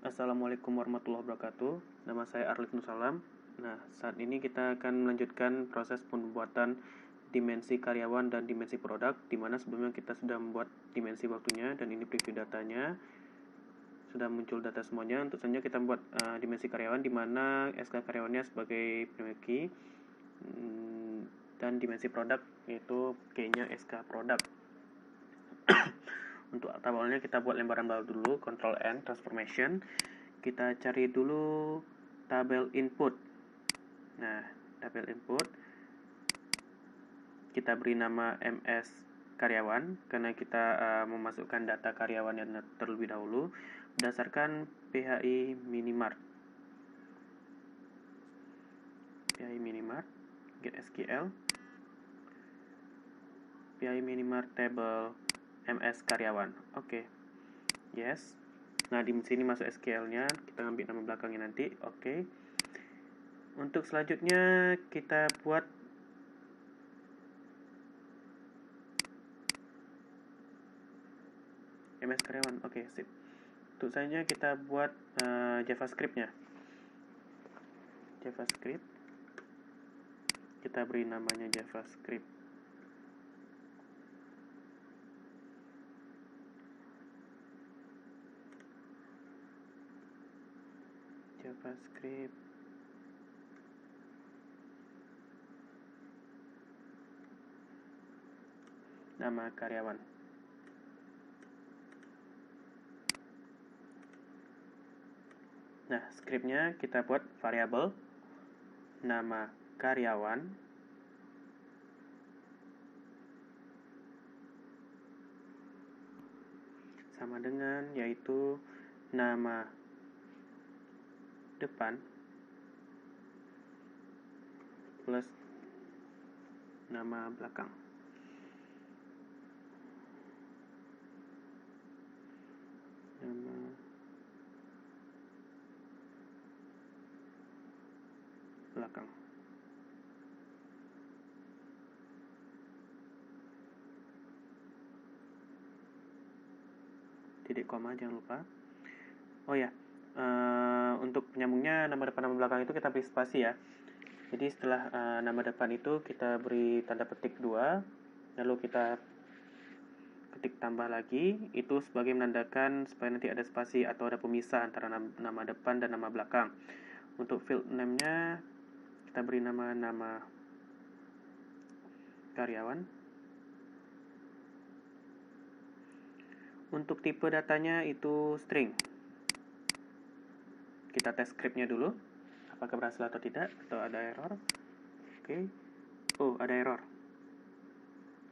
Assalamualaikum warahmatullahi wabarakatuh. Nama saya Arlif Nusalam. Nah, saat ini kita akan melanjutkan proses pembuatan dimensi karyawan dan dimensi produk, di mana sebelumnya kita sudah membuat dimensi waktunya dan ini preview datanya. Sudah muncul data semuanya. Untuk selanjutnya kita membuat dimensi karyawan, di mana SK karyawannya sebagai primary key dan dimensi produk yaitu key-nya SK produk. Untuk tabelnya kita buat lembaran baru dulu, Ctrl N, transformation. Kita cari dulu tabel input. Nah, tabel input kita beri nama MS karyawan karena kita memasukkan data karyawan yang terlebih dahulu berdasarkan PHI Minimart. PHI Minimart get SQL PHI Minimart table MS karyawan. Oke. Yes. Nah, di sini masuk SQL-nya, kita ambil nama belakangnya nanti. Oke. Untuk selanjutnya kita buat MS karyawan. Oke, sip. Untuk selanjutnya kita buat JavaScript-nya. JavaScript. Kita beri namanya JavaScript. JavaScript. Nama karyawan. Nah, scriptnya kita buat variabel nama karyawan sama dengan yaitu nama depan plus nama belakang. Nama belakang. Titik koma jangan lupa. Oh ya, untuk penyambungnya nama depan nama belakang itu kita beri spasi ya. Jadi setelah nama depan itu kita beri tanda petik 2, lalu kita ketik tambah lagi, itu sebagai menandakan supaya nanti ada spasi atau ada pemisah antara nama depan dan nama belakang. Untuk field name-nya kita beri nama karyawan. Untuk tipe datanya itu string. Kita tes script-nya dulu, apakah berhasil atau tidak, atau ada error. Oke. Oh, ada error.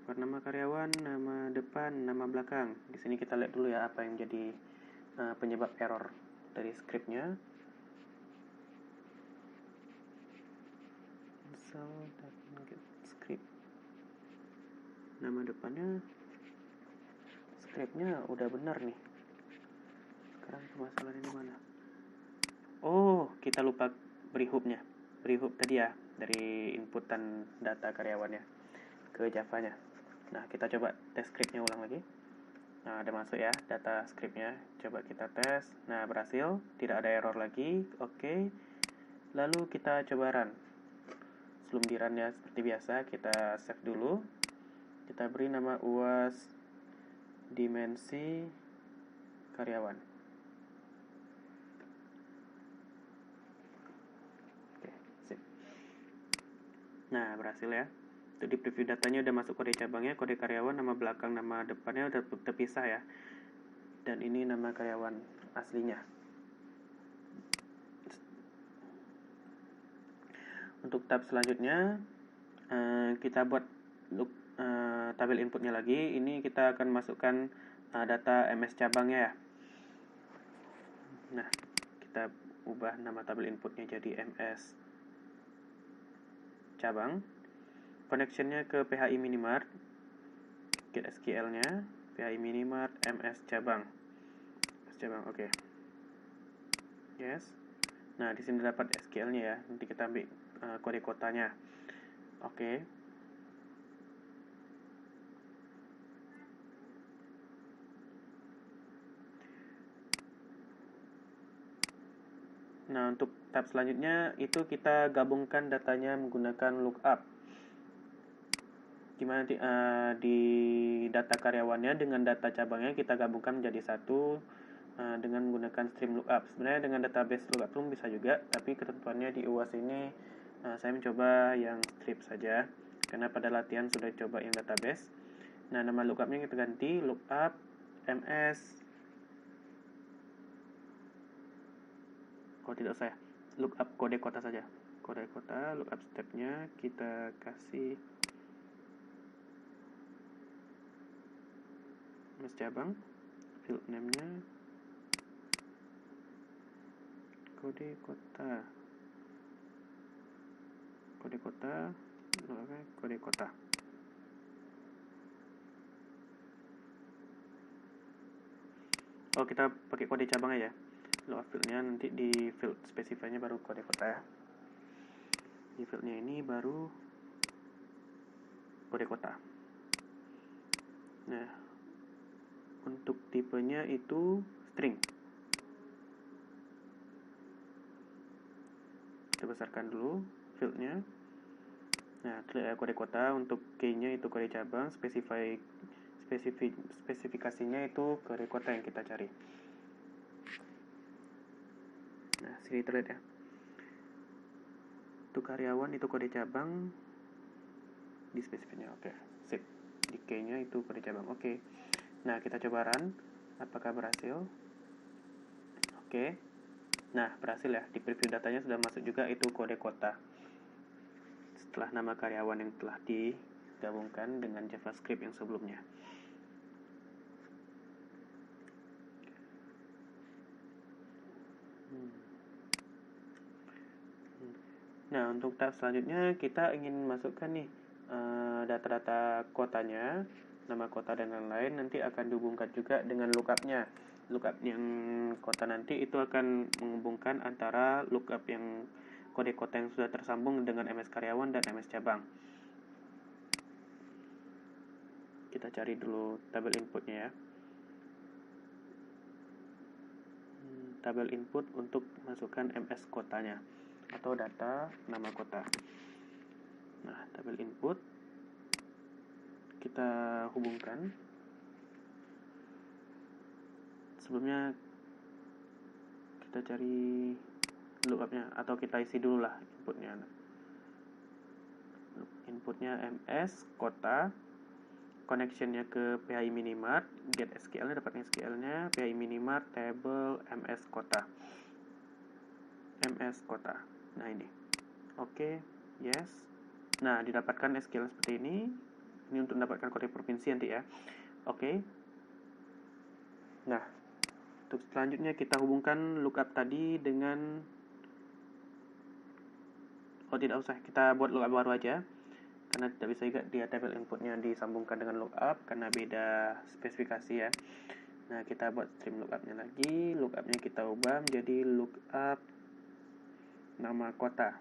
Buat nama karyawan, nama depan, nama belakang. Di sini kita lihat dulu ya apa yang jadi penyebab error dari script-nya. Script. Nama depannya script-nya udah benar nih. Sekarang permasalahannya di mana? Oh, kita lupa beri hook-nya. Beri hook tadi ya, dari inputan data karyawannya ke Java-nya. Nah, kita coba tes script-nya ulang lagi. Nah, ada masuk ya data script-nya. Coba kita tes. Nah, berhasil. Tidak ada error lagi. Oke. Lalu kita coba run. Sebelum di run ya, seperti biasa, kita save dulu. Kita beri nama UAS dimensi karyawan. Oke, sip. Nah, berhasil ya. Untuk di preview datanya udah masuk kode cabangnya, kode karyawan, nama belakang, nama depannya udah terpisah ya. Dan ini nama karyawan aslinya. Untuk tab selanjutnya kita buat tabel inputnya lagi. Ini kita akan masukkan data MS cabangnya ya. Nah, kita ubah nama tabel inputnya jadi MS cabang. Connectionnya ke PHI Minimart. Get SQL-nya PHI Minimart MS cabang. Oke. Yes. Nah, di sini dapat SQL-nya ya. Nanti kita ambil kode kotanya. Oke. Nah, untuk tahap selanjutnya itu kita gabungkan datanya menggunakan lookup. Gimana nanti di data karyawannya dengan data cabangnya kita gabungkan menjadi satu dengan menggunakan stream lookup. Sebenarnya dengan database lookup pun bisa juga, tapi ketentuannya di UAS ini saya mencoba yang strip saja, karena pada latihan sudah coba yang database. Nah, nama lookupnya kita ganti lookup ms. Kalau tidak usah, lookup kode kota saja. Kode kota, lookup stepnya kita kasih mas cabang, field name-nya kode kota, kode kota, kode kota. Oh, kita pakai kode cabang aja. Lookup field-nya nanti di field specify-nya baru kode kota ya. Di field-nya ini baru kode kota. Nah, untuk tipenya itu string. Kita besarkan dulu field-nya. Nah, kode kota untuk key-nya itu kode cabang, spesifikasinya itu kode kota yang kita cari. Nah, sini terlihat ya. Untuk karyawan itu kode cabang di spesifiknya. Oke, sip. Di key-nya itu kode cabang. Oke. Nah, kita coba run. Apakah berhasil? Oke. Nah, berhasil ya. Di preview datanya sudah masuk juga itu kode kota. Setelah nama karyawan yang telah digabungkan dengan JavaScript yang sebelumnya. Nah, untuk tahap selanjutnya kita ingin masukkan nih data-data kotanya, nama kota dan lain-lain, nanti akan dihubungkan juga dengan lookup-nya. Lookup yang kota nanti itu akan menghubungkan antara lookup yang kode kota yang sudah tersambung dengan MS karyawan dan MS cabang. Kita cari dulu tabel inputnya ya. Tabel input untuk masukkan MS kotanya atau data nama kota. Nah, tabel input kita hubungkan. Sebelumnya kita cari lookupnya atau kita isi dulu lah inputnya. Inputnya ms kota, connectionnya ke PHI Minimart, get SQL-nya dapatkan SQL-nya, PHI Minimart table ms kota. Nah, ini. Oke, yes. Nah, didapatkan SQL seperti ini. Ini untuk mendapatkan kode provinsi nanti ya. Oke. Nah, untuk selanjutnya kita hubungkan lookup tadi dengan tidak usah, kita buat lookup baru aja karena tidak bisa juga dia tabel inputnya disambungkan dengan lookup karena beda spesifikasi ya. Nah, kita buat stream lookupnya lagi. Lookupnya kita ubah menjadi lookup nama kota.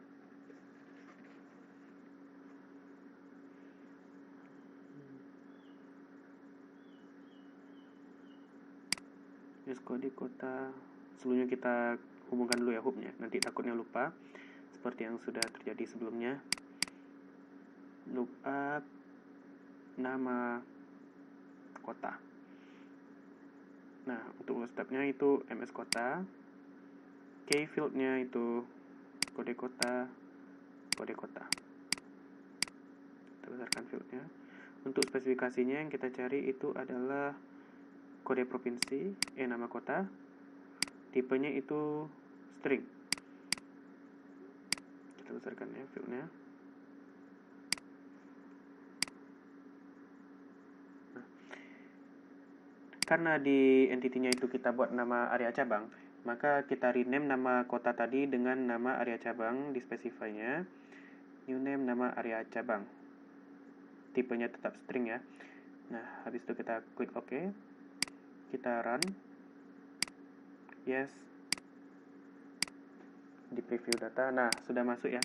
Use kode kota. Sebelumnya kita hubungkan dulu ya hubnya, nanti takutnya lupa seperti yang sudah terjadi sebelumnya. Lookup nama kota. Nah, untuk stepnya itu ms kota, key fieldnya itu kode kota, kode kota. Kita besarkan fieldnya. Untuk spesifikasinya yang kita cari itu adalah kode provinsi, nama kota, tipenya itu string. Kita besarkan ya fieldnya. Nah, karena di entity-nya itu kita buat nama area cabang, maka kita rename nama kota tadi dengan nama area cabang di specify-nya. New name nama area cabang. Tipenya tetap string ya. Nah, habis itu kita klik OK. Kita run. Yes. Di preview data. Nah, sudah masuk ya.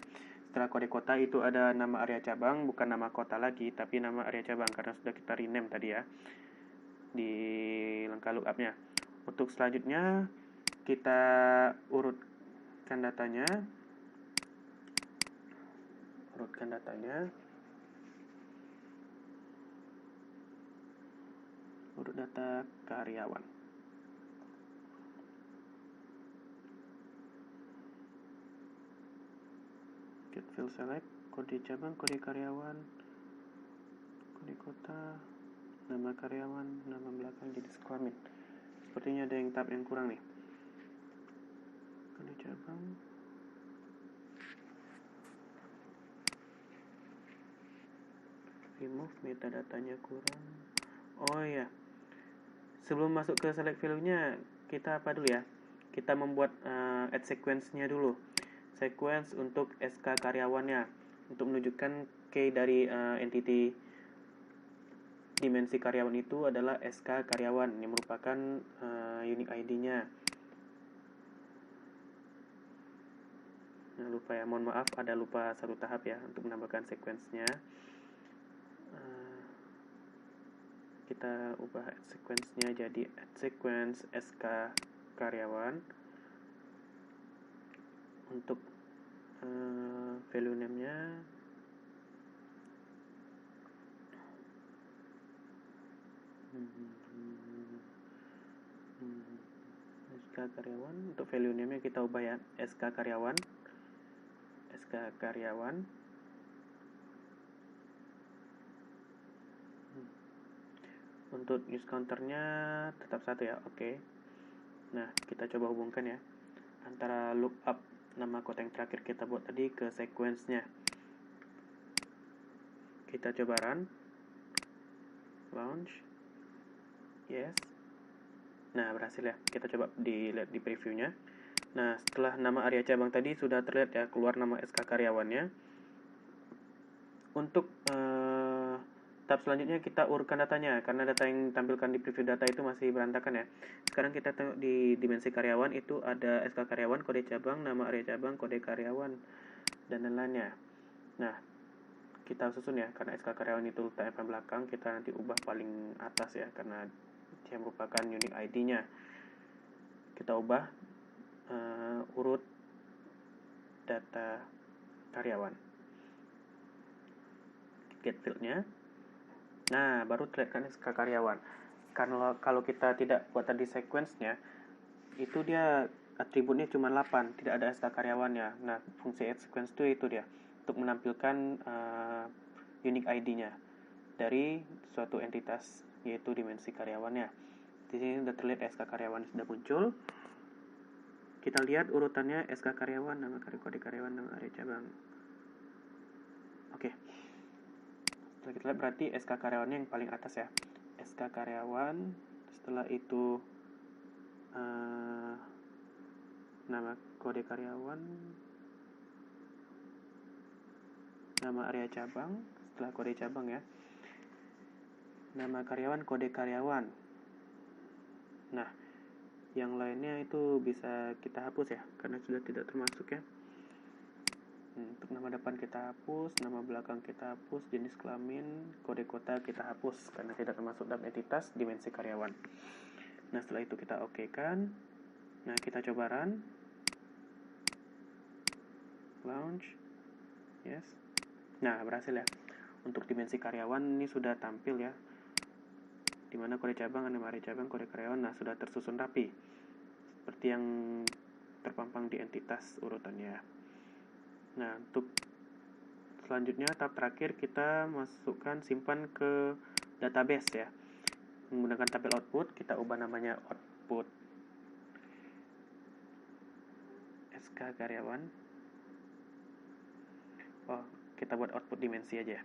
Setelah kode kota itu ada nama area cabang, bukan nama kota lagi, tapi nama area cabang karena sudah kita rename tadi ya di langkah lookupnya. Untuk selanjutnya kita urutkan urutkan datanya. Urut data karyawan. Get field select, kode cabang, kode karyawan, kode kota, nama karyawan, nama belakang jenis kelamin. Sepertinya ada yang tab yang kurang nih. Kode cabang. Remove metadatanya kurang. Oh ya. Sebelum masuk ke select value-nya, kita apa dulu ya? Kita membuat add sequence-nya dulu. Sequence untuk SK karyawannya untuk menunjukkan key dari entity dimensi karyawan itu adalah SK karyawan yang merupakan unique ID-nya. Nah, lupa ya, mohon maaf ada lupa satu tahap ya untuk menambahkan sequence-nya. Kita ubah add sequence-nya jadi add sequence SK karyawan. Untuk value name-nya SK karyawan. Untuk value name-nya kita ubah ya SK karyawan. Untuk use counter-nya tetap 1 ya. Oke. Nah, kita coba hubungkan ya antara lookup nama kota yang terakhir kita buat tadi ke sequence-nya. Kita coba run. Launch. Yes. Nah, berhasil ya. Kita coba dilihat di preview-nya. Nah, setelah nama area cabang tadi sudah terlihat ya keluar nama SK karyawannya. Untuk tahap selanjutnya kita urutkan datanya karena data yang ditampilkan di preview data itu masih berantakan ya. Sekarang kita tengok di dimensi karyawan itu ada SK karyawan, kode cabang, nama area cabang, kode karyawan, dan lain-lainnya. Nah, kita susun ya karena SK karyawan itu letaknya paling belakang, kita nanti ubah paling atas ya karena dia merupakan unique ID-nya. Kita ubah urut data karyawan. Get field-nya. Nah, baru terlihat SK karyawan. Karena kalau kita tidak buat tadi sequence-nya, itu dia atributnya cuma 8, tidak ada SK karyawannya. Nah, fungsi add sequence itu dia untuk menampilkan unique ID-nya dari suatu entitas yaitu dimensi karyawannya. Di sini sudah terlihat SK karyawan sudah muncul. Kita lihat urutannya SK karyawan, nama kode karyawan, nama area cabang. Oke. Setelah kita lihat berarti SK karyawannya yang paling atas ya. SK karyawan, setelah itu nama kode karyawan, nama area cabang, setelah kode cabang ya. Nama karyawan, kode karyawan. Nah, yang lainnya itu bisa kita hapus ya, karena sudah tidak termasuk ya. Untuk nama depan kita hapus, nama belakang kita hapus, jenis kelamin, kode kota kita hapus karena tidak termasuk dalam entitas dimensi karyawan. Nah, setelah itu kita oke-kan. Nah, kita coba run. Launch. Yes. Nah, berhasil ya. Untuk dimensi karyawan ini sudah tampil ya. Dimana kode cabang, nama area cabang, kode karyawan, nah sudah tersusun rapi. Seperti yang terpampang di entitas urutannya. Nah, untuk selanjutnya tahap terakhir kita masukkan simpan ke database ya. Menggunakan tabel output, kita ubah namanya output SK karyawan. Oh, kita buat output dimensi aja.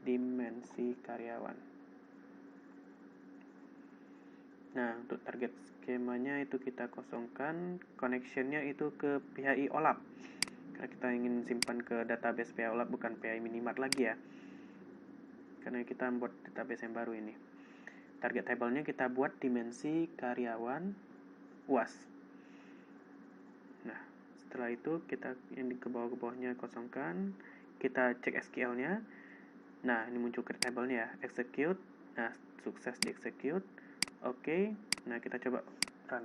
Dimensi karyawan. Nah, untuk target skemanya itu kita kosongkan, connectionnya itu ke PHI OLAP. Karena kita ingin simpan ke database PHI OLAP bukan PHI Minimart lagi ya. Karena kita membuat database yang baru ini. Target table-nya kita buat dimensi karyawan UAS. Nah, setelah itu kita yang di bawah-bawahnya kosongkan, kita cek SQL-nya. Nah, ini muncul create table-nya ya, execute. Nah, sukses di execute. Oke. Nah, kita coba run.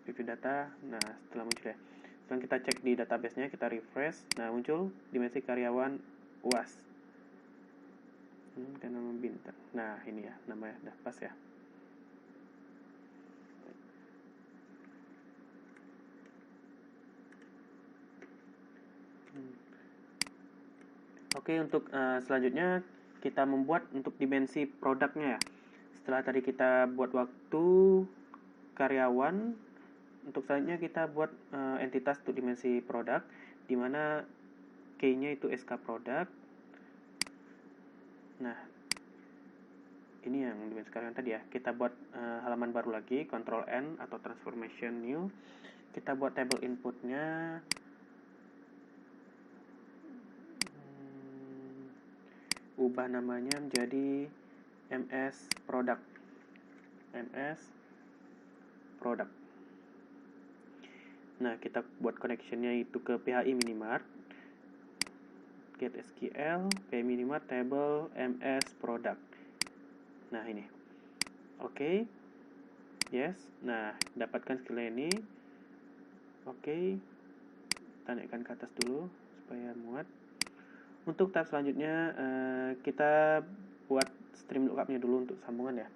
preview data. Nah, setelah muncul ya. Sekarang kita cek di database-nya, kita refresh. Nah, muncul dimensi karyawan UAS. Kan nama bintang. Nah, ini ya, namanya udah pas ya. Oke, untuk selanjutnya kita membuat untuk dimensi produknya ya. Setelah tadi kita buat waktu karyawan, untuk selanjutnya kita buat entitas untuk dimensi produk, di mana key-nya itu SK produk. Nah, ini yang dimensi karyawan tadi ya. Kita buat halaman baru lagi, Ctrl N atau transformation new. Kita buat table inputnya. Ubah namanya menjadi MS product. MS product. Nah, kita buat connection-nya itu ke PHI Minimart. Get SQL, PHI Minimart table MS product. Nah, ini. Oke. Yes. Nah, dapatkan skill ini. Oke. Kita naikkan ke atas dulu supaya muat. Untuk tab selanjutnya kita buat stream lookup-nya dulu untuk sambungan ya.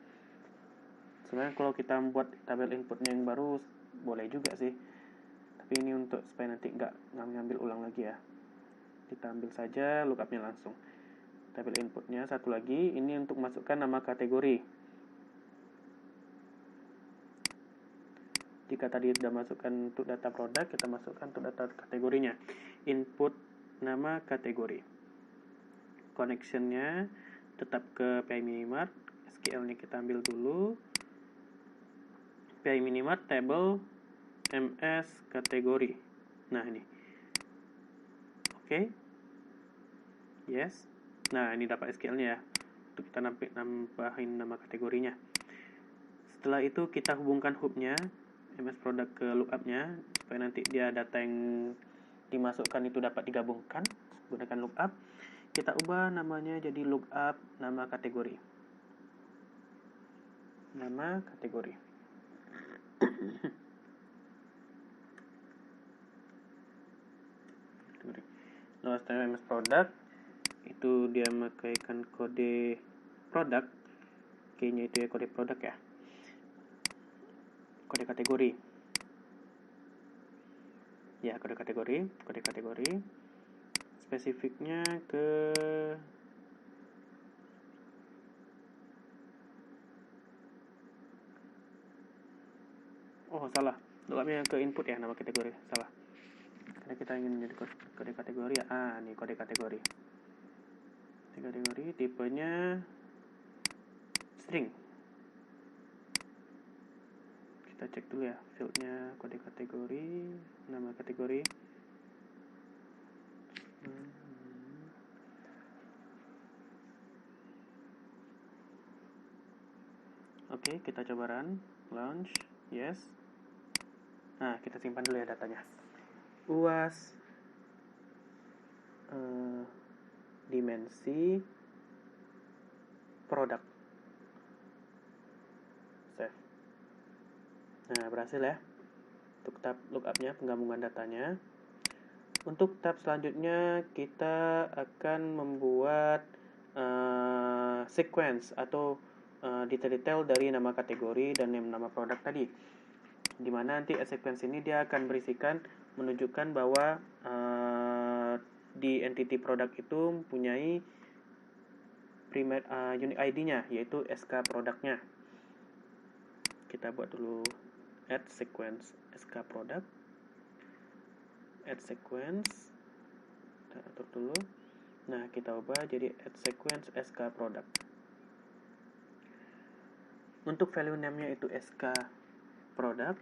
Sebenarnya kalau kita membuat tabel inputnya yang baru boleh juga sih. Tapi ini untuk supaya nanti nggak ngambil ulang lagi ya. Kita ambil saja lookup-nya langsung. Tabel inputnya satu lagi, ini untuk masukkan nama kategori. Jika tadi sudah masukkan untuk data produk, kita masukkan untuk data kategorinya. Input nama kategori. Connection-nya tetap ke PHI Minimart. SQL-nya kita ambil dulu. PHI Minimart table MS kategori. Nah, ini. Oke. Yes. Nah, ini dapat SQL-nya ya. Untuk kita nambahin nama kategorinya. Setelah itu kita hubungkan hub-nya, MS Product ke lookup-nya, supaya nanti dia data yang dimasukkan itu dapat digabungkan menggunakan lookup. Kita ubah namanya jadi lookup nama kategori. Nama kategori. Nah, setelah MS Product itu dia memakaikan kode produk, key-nya itu ya kode produk ya, kode kategori ya, kode kategori spesifiknya ke salah, lookupnya ke input ya, nama kategori salah, karena kita ingin menjadi kode kategori ya. Ini kode kategori tipenya string. Kita cek dulu ya fieldnya, kode kategori, nama kategori. Oke, kita coba run, launch, yes. Nah, kita simpan dulu ya datanya. UAS dimensi produk. Save. Nah, berhasil ya. Untuk tab lookup-nya, penggabungan datanya. Untuk tab selanjutnya kita akan membuat sequence atau detail-detail dari nama kategori dan nama produk tadi. Dimana nanti sequence ini dia akan berisikan menunjukkan bahwa di entity produk itu mempunyai unique ID-nya, yaitu SK produknya. Kita buat dulu add sequence SK product, add sequence, kita atur dulu. Nah, kita ubah jadi add sequence SK product. Untuk value name-nya itu SK product.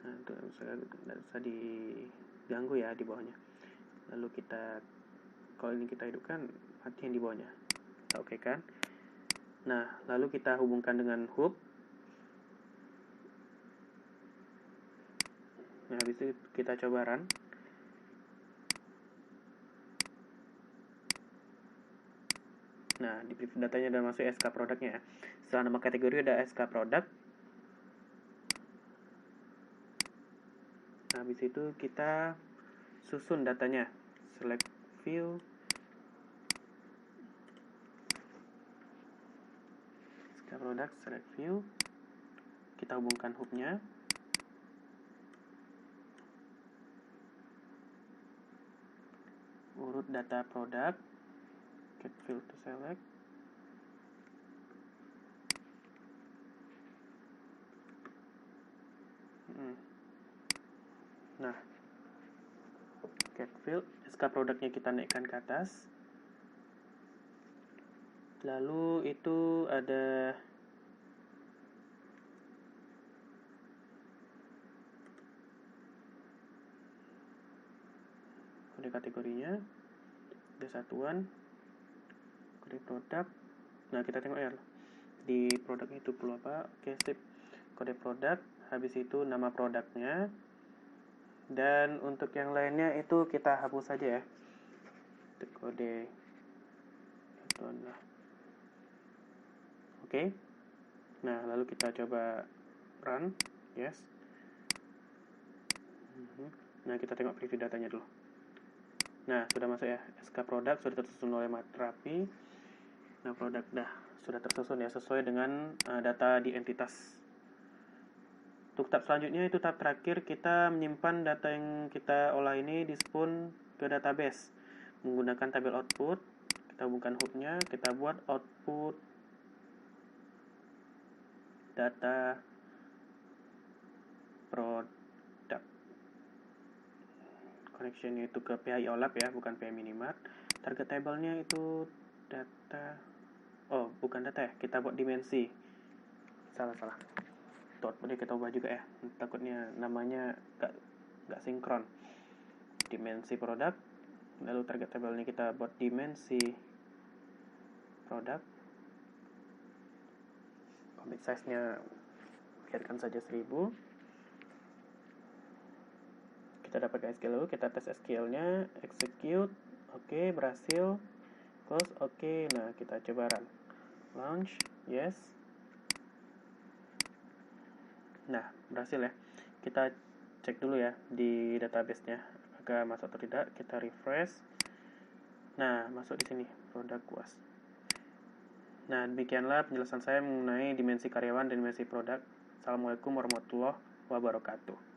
Nah, itu tidak usah diganggu ya di bawahnya. Lalu kita, kalau ini kita hidupkan, mati yang di bawahnya. Kita oke kan? Nah, lalu kita hubungkan dengan hub. Nah, habis itu kita coba run. Nah, di preview datanya udah masuk SK produknya ya. Setelah nama kategori ada SK produk. habis itu kita susun datanya. Select view, SK product, select view, kita hubungkan hubnya. Urut data product, get field to select. Nah, get field, SK produknya kita naikkan ke atas. Lalu itu ada kode kategorinya, kode satuan, kode produk. Nah, kita tengok ya di produk itu perlu apa. Oke, sip. Kode produk, habis itu nama produknya. Dan untuk yang lainnya itu kita hapus saja ya. Kode lah. Oke. Nah, lalu kita coba run. Yes. Nah, kita tengok preview datanya dulu. Nah, sudah masuk ya. SK produk sudah tersusun oleh rapi. Nah, produk sudah tersusun ya sesuai dengan data di entitas. Untuk tab selanjutnya itu tab terakhir, kita menyimpan data yang kita olah ini di spoon ke database menggunakan tabel output. Kita hubungkan hubnya, kita buat output data product. Connectionnya itu ke PHI OLAP ya, bukan PHI Minimart. Target tabelnya itu data, bukan data ya, kita buat dimensi. Salah. Outputnya kita ubah juga ya, takutnya namanya gak sinkron. Dimensi produk, lalu target tabelnya kita buat dimensi produk. Commit size-nya biarkan saja 1000. Kita dapat SQL, kita tes SQL-nya, execute, oke, berhasil, close, oke. Nah, kita coba run, launch, yes. Nah, berhasil ya. Kita cek dulu ya di database-nya apakah masuk atau tidak. Kita refresh. Nah, masuk di sini produk kuas. Nah, demikianlah penjelasan saya mengenai dimensi karyawan dan dimensi produk. Assalamualaikum warahmatullahi wabarakatuh.